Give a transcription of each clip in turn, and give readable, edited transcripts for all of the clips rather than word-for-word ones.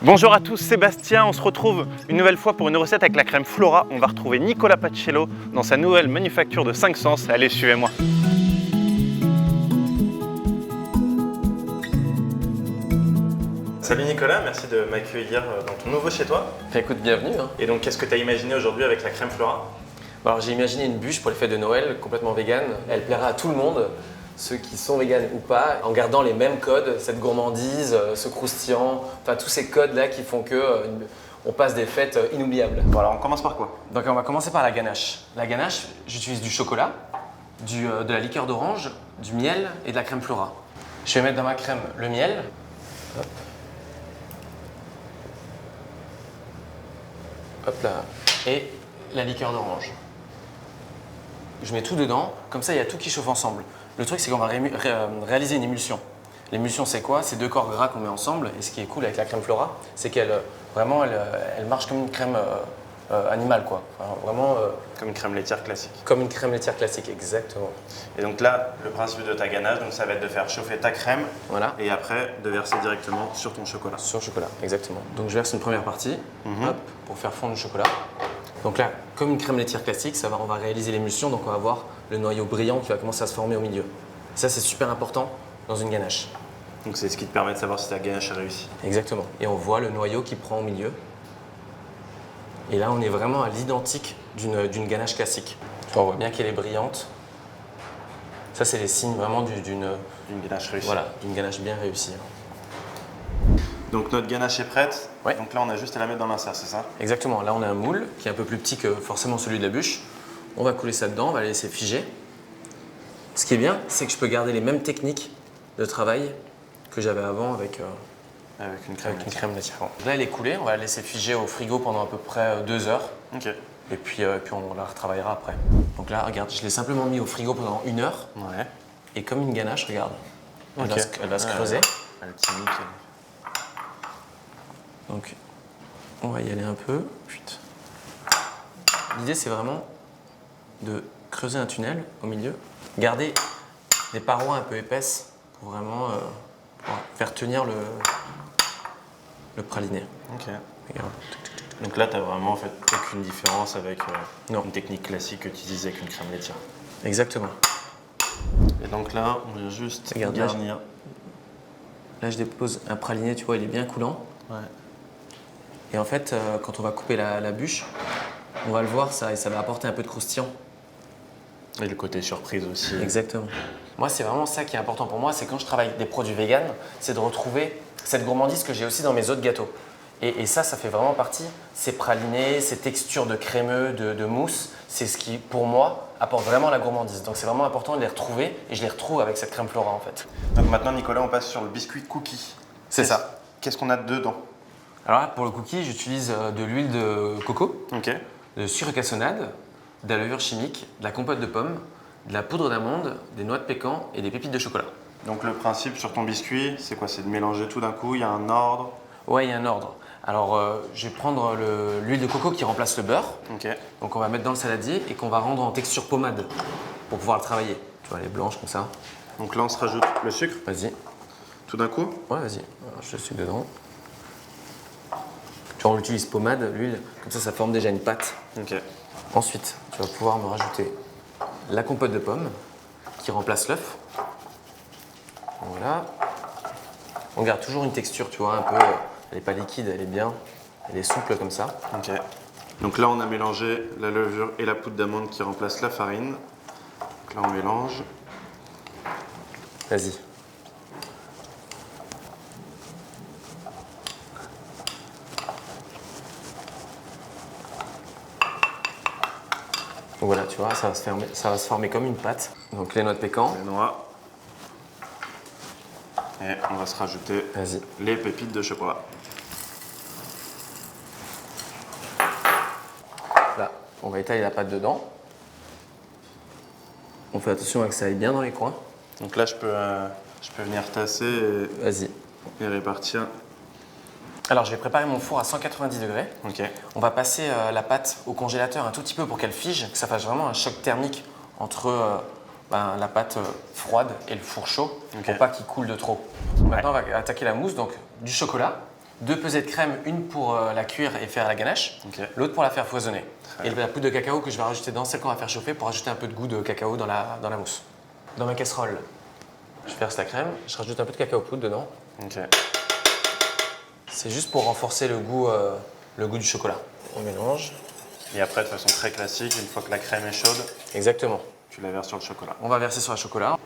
Bonjour à tous, Sébastien, on se retrouve une nouvelle fois pour une recette avec la crème Flora. On va retrouver Nicolas Pacello dans sa nouvelle manufacture de 5 sens. Allez, suivez-moi. Salut Nicolas, merci de m'accueillir dans ton nouveau chez toi. Écoute, bienvenue. Et donc, qu'est-ce que tu as imaginé aujourd'hui avec la crème Flora? Alors j'ai imaginé une bûche pour les fêtes de Noël, complètement végane. Elle plaira à tout le monde, ceux qui sont véganes ou pas, en gardant les mêmes codes, cette gourmandise, ce croustillant, enfin tous ces codes-là qui font que on passe des fêtes inoubliables. Bon, alors on commence par quoi? Donc on va commencer par la ganache. La ganache, j'utilise du chocolat, de la liqueur d'orange, du miel et de la crème Flora. Je vais mettre dans ma crème le miel. Hop. Hop là. Et la liqueur d'orange. Je mets tout dedans, comme ça il y a tout qui chauffe ensemble. Le truc c'est qu'on va réaliser une émulsion. L'émulsion c'est quoi? C'est deux corps gras qu'on met ensemble et ce qui est cool avec la crème Flora, c'est qu'elle elle marche comme une crème animale quoi. Enfin, vraiment Comme une crème laitière classique. comme une crème laitière classique, exactement. Et donc là, le principe de ta ganache, donc ça va être de faire chauffer ta crème Voilà, et après de verser directement sur ton chocolat. sur le chocolat, exactement. Donc je verse une première partie, hop, pour faire fondre le chocolat. Donc là, comme une crème laitière classique, on va réaliser l'émulsion, donc on va avoir le noyau brillant qui va commencer à se former au milieu. Et ça, c'est super important dans une ganache. Donc c'est ce qui te permet de savoir si ta ganache a réussi. Exactement. Et on voit le noyau qui prend au milieu. Et là, on est vraiment à l'identique d'une ganache classique. On voit bien qu'elle est brillante. Ça, c'est les signes vraiment d'une Une ganache réussie. voilà, d'une ganache bien réussie. Donc notre ganache est prête. Ouais. Donc là, on a juste à la mettre dans l'insert, c'est ça? Exactement. Là, on a un moule qui est un peu plus petit que forcément celui de la bûche. On va couler ça dedans, on va la laisser figer. Ce qui est bien, c'est que je peux garder les mêmes techniques de travail que j'avais avant avec Avec une une crème laitière. Là, elle est coulée, on va la laisser figer au frigo pendant à peu près 2 heures. Ok. Et puis on la retravaillera après. Donc là, regarde, je l'ai simplement mis au frigo pendant 1 heure. Ouais. Et comme une ganache, regarde, elle Ok. va se creuser. Ah, le petit nickel. Donc, on va y aller un peu. Chut. L'idée, c'est vraiment de creuser un tunnel au milieu, garder des parois un peu épaisses pour vraiment pour faire tenir le praliné. Ok. Regarde. Donc là, tu n'as vraiment fait aucune différence avec Non. une technique classique que tu utilises avec une crème laitière. Exactement. Et donc là, on vient juste Regarde, là, garnir. Là, je dépose un praliné, tu vois, il est bien coulant. Ouais. Et en fait, quand on va couper la bûche, on va le voir ça et ça va apporter un peu de croustillant. Et le côté surprise aussi. Exactement. Moi, c'est vraiment ça qui est important pour moi, c'est quand je travaille avec des produits véganes, c'est de retrouver cette gourmandise que j'ai aussi dans mes autres gâteaux. Et ça fait vraiment partie, ces pralinés, ces textures de crémeux, de mousse, c'est ce qui, pour moi, apporte vraiment la gourmandise. Donc c'est vraiment important de les retrouver et je les retrouve avec cette crème Flora en fait. Donc maintenant, Nicolas, on passe sur le biscuit cookie. C'est ça. Qu'est-ce qu'on a dedans? Alors là, pour le cookie, j'utilise de l'huile de coco, Ok. de sucre à cassonade, de la levure chimique, de la compote de pommes, de la poudre d'amande, des noix de pécan et des pépites de chocolat. Donc le principe sur ton biscuit, c'est quoi? C'est de mélanger tout d'un coup, il y a un ordre. Ouais, il y a un ordre. Alors, je vais prendre l'huile de coco qui remplace le beurre. Ok. Donc, on va mettre dans le saladier et qu'on va rendre en texture pommade pour pouvoir le travailler. Tu vois, elle est blanche comme ça. Donc là, on se rajoute le sucre Vas-y. tout d'un coup. Ouais, vas-y. Alors, je le suis dedans. Tu vois, on utilise pommade, l'huile. Comme ça forme déjà une pâte. Ok. Ensuite, tu vas pouvoir me rajouter la compote de pommes qui remplace l'œuf. Voilà. On garde toujours une texture, tu vois, un peu. Elle n'est pas liquide, elle est bien. Elle est souple comme ça. Ok. Donc là, on a mélangé la levure et la poudre d'amande qui remplace la farine. Donc là, on mélange. Vas-y. Donc voilà, tu vois, ça va se former comme une pâte. Donc les noix de pécan. Les noix. Et on va se rajouter Vas-y. les pépites de chocolat. Là, on va étaler la pâte dedans. On fait attention à que ça aille bien dans les coins. Donc là, je peux venir tasser Vas-y. et répartir. Alors, je vais préparer mon four à 190 degrés. Ok. On va passer la pâte au congélateur un tout petit peu pour qu'elle fige, que ça fasse vraiment un choc thermique entre la pâte froide et le four chaud Ok. pour pas qu'il coule de trop. Maintenant, on va attaquer la mousse, donc du chocolat. 2 pesées de crème, une pour la cuire et faire la ganache, Ok. l'autre pour la faire foisonner. Très Et la poudre de cacao que je vais rajouter dedans, celle qu'on va faire chauffer pour ajouter un peu de goût de cacao dans la mousse. Dans ma casserole, je verse la crème, je rajoute un peu de cacao poudre dedans. Ok. C'est juste pour renforcer le goût du chocolat. On mélange. Et après, de façon très classique, une fois que la crème est chaude, Exactement. tu la verses sur le chocolat. On va verser sur le chocolat.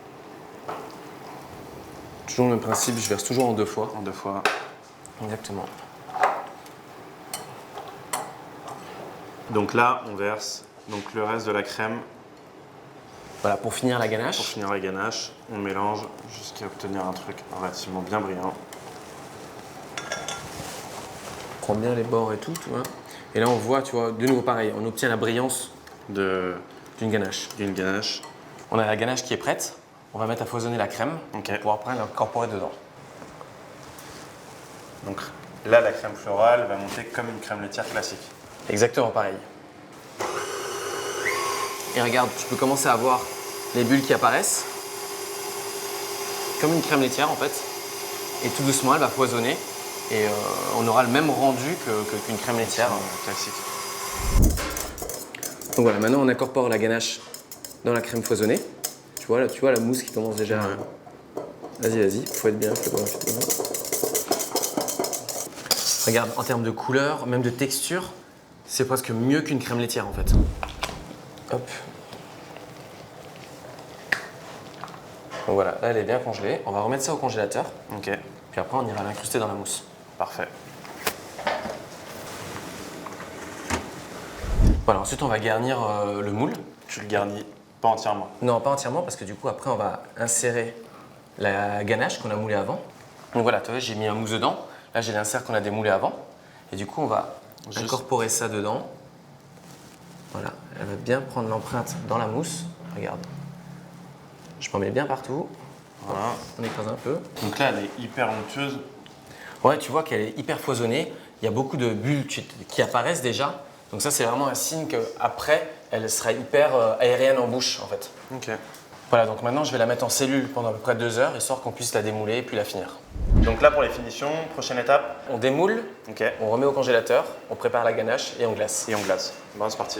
Toujours le même principe, je verse toujours en 2 fois. En 2 fois. Exactement. Donc là, on verse donc le reste de la crème Voilà, pour finir la pour ganache. finir la ganache. On mélange jusqu'à obtenir un truc relativement bien brillant. On prend bien les bords et tout, tu vois. Et là, on voit, tu vois, de nouveau pareil, on obtient la brillance D'une d'une ganache. ganache. On a la ganache qui est prête. On va mettre à foisonner la crème Ok. pour pouvoir après l'incorporer dedans. Donc là, la crème florale va monter comme une crème laitière classique. Exactement pareil. Et regarde, tu peux commencer à voir les bulles qui apparaissent. Comme une crème laitière en fait. Et tout doucement, elle va foisonner. Et on aura le même rendu qu'une crème laitière. Classique. Donc voilà, maintenant on incorpore la ganache dans la crème foisonnée. Tu vois la mousse qui commence déjà. Ouais. Vas-y, fouette bien, fouette bien. Regarde, en termes de couleur, même de texture, c'est presque mieux qu'une crème laitière en fait. Hop. Donc voilà, là elle est bien congelée. On va remettre ça au congélateur. Ok. Puis après on ira l'incruster dans la mousse. Parfait. Voilà, ensuite on va garnir le moule. Tu le garnis pas entièrement. Non, pas entièrement parce que du coup après on va insérer la ganache qu'on a moulée avant. Donc voilà, tu vois, j'ai mis un mousse dedans. Là j'ai l'insert qu'on a démoulé avant. Et du coup on va incorporer ça dedans. Voilà, elle va bien prendre l'empreinte dans la mousse. Regarde. Je m'en mets bien partout. Voilà. On écrase un peu. Donc là, elle est hyper onctueuse. Ouais, tu vois qu'elle est hyper foisonnée. Il y a beaucoup de bulles qui apparaissent déjà. Donc ça, c'est vraiment un signe qu'après, elle sera hyper aérienne en bouche, en fait. Ok. Voilà, donc maintenant, je vais la mettre en cellule pendant à peu près 2 heures, histoire qu'on puisse la démouler et puis la finir. Donc là, pour les finitions, prochaine étape. On démoule, Ok. on remet au congélateur, on prépare la ganache et on glace. Et on glace. Bon, c'est parti.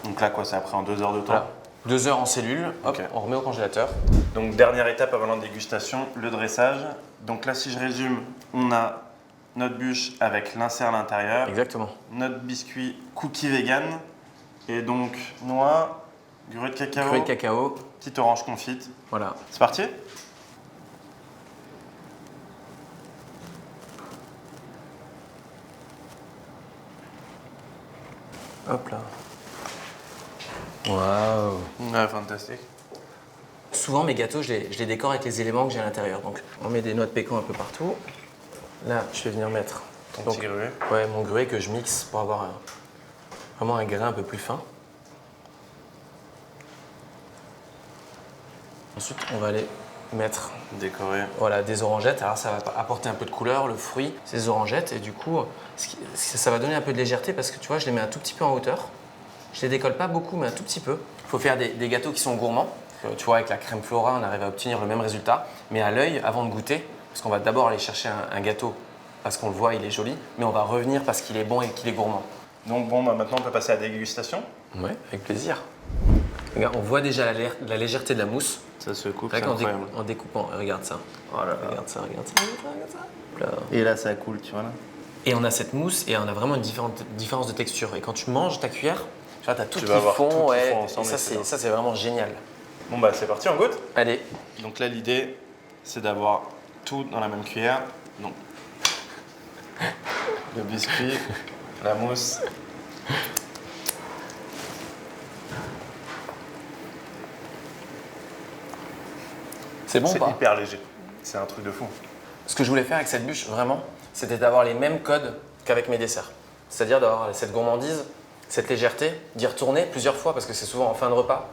Donc là, quoi, c'est après en 2 heures de temps. Voilà. 2 heures en cellule, hop, Ok. on remet au congélateur. Donc dernière étape avant la dégustation, le dressage. Donc là, si je résume, on a notre bûche avec l'insert à l'intérieur, Exactement. notre biscuit cookie vegan, et donc noix, gruyère de cacao, Purée de cacao, petite orange confite. voilà. C'est parti? Hop là. Waouh. Ouais, fantastique. Souvent, mes gâteaux, je les décore avec les éléments que j'ai à l'intérieur. Donc, on met des noix de pécan un peu partout. Là, je vais venir mettre Ton petit gruau. ouais, mon gruau que je mixe pour avoir vraiment un grain un peu plus fin. Ensuite, on va aller mettre Décoré. voilà, des orangettes. Alors, ça va apporter un peu de couleur, le fruit, ces orangettes. Et du coup, ça va donner un peu de légèreté parce que tu vois, je les mets un tout petit peu en hauteur. Je les décolle pas beaucoup, mais un tout petit peu. Il faut faire des gâteaux qui sont gourmands. Tu vois, avec la crème Flora, on arrive à obtenir le même résultat. Mais à l'œil, avant de goûter, parce qu'on va d'abord aller chercher un gâteau parce qu'on le voit, il est joli, mais on va revenir parce qu'il est bon et qu'il est gourmand. Donc bon, bah, maintenant on peut passer à la dégustation. Ouais, avec plaisir. Regarde, on voit déjà la légèreté de la mousse. Ça se coupe, c'est Regarde, incroyable. en découpant, regarde ça. Oh là là. Regarde ça, regarde ça, regarde ça. Hop là. Et là, ça coule, tu vois là. Et on a cette mousse et on a vraiment une différence de texture. Et quand tu manges ta cuillère, tu vois, t'as tout Tu qui vas avoir fond, tout qui ouais. fond ensemble, Et ça, etc. c'est vraiment génial. Bon bah c'est parti, on goûte. Allez, Donc là l'idée c'est d'avoir tout dans la même cuillère. Donc le biscuit, la mousse. c'est bon ou C'est pas? hyper léger. C'est un truc de fou. Ce que je voulais faire avec cette bûche, vraiment, c'était d'avoir les mêmes codes qu'avec mes desserts. C'est-à-dire d'avoir cette gourmandise, cette légèreté, d'y retourner plusieurs fois parce que c'est souvent en fin de repas.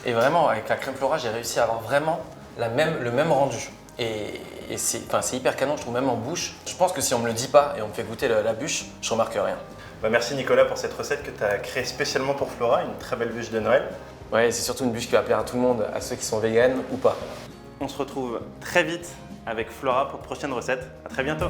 Et vraiment, avec la crème Flora, j'ai réussi à avoir vraiment le même rendu. Et c'est hyper canon, je trouve, même en bouche. Je pense que si on me le dit pas et on me fait goûter la bûche, je remarque rien. Bah, merci Nicolas pour cette recette que tu as créée spécialement pour Flora, une très belle bûche de Noël. Ouais, c'est surtout une bûche qui va plaire à tout le monde, à ceux qui sont véganes ou pas. On se retrouve très vite avec Flora pour de prochaines recettes. À très bientôt.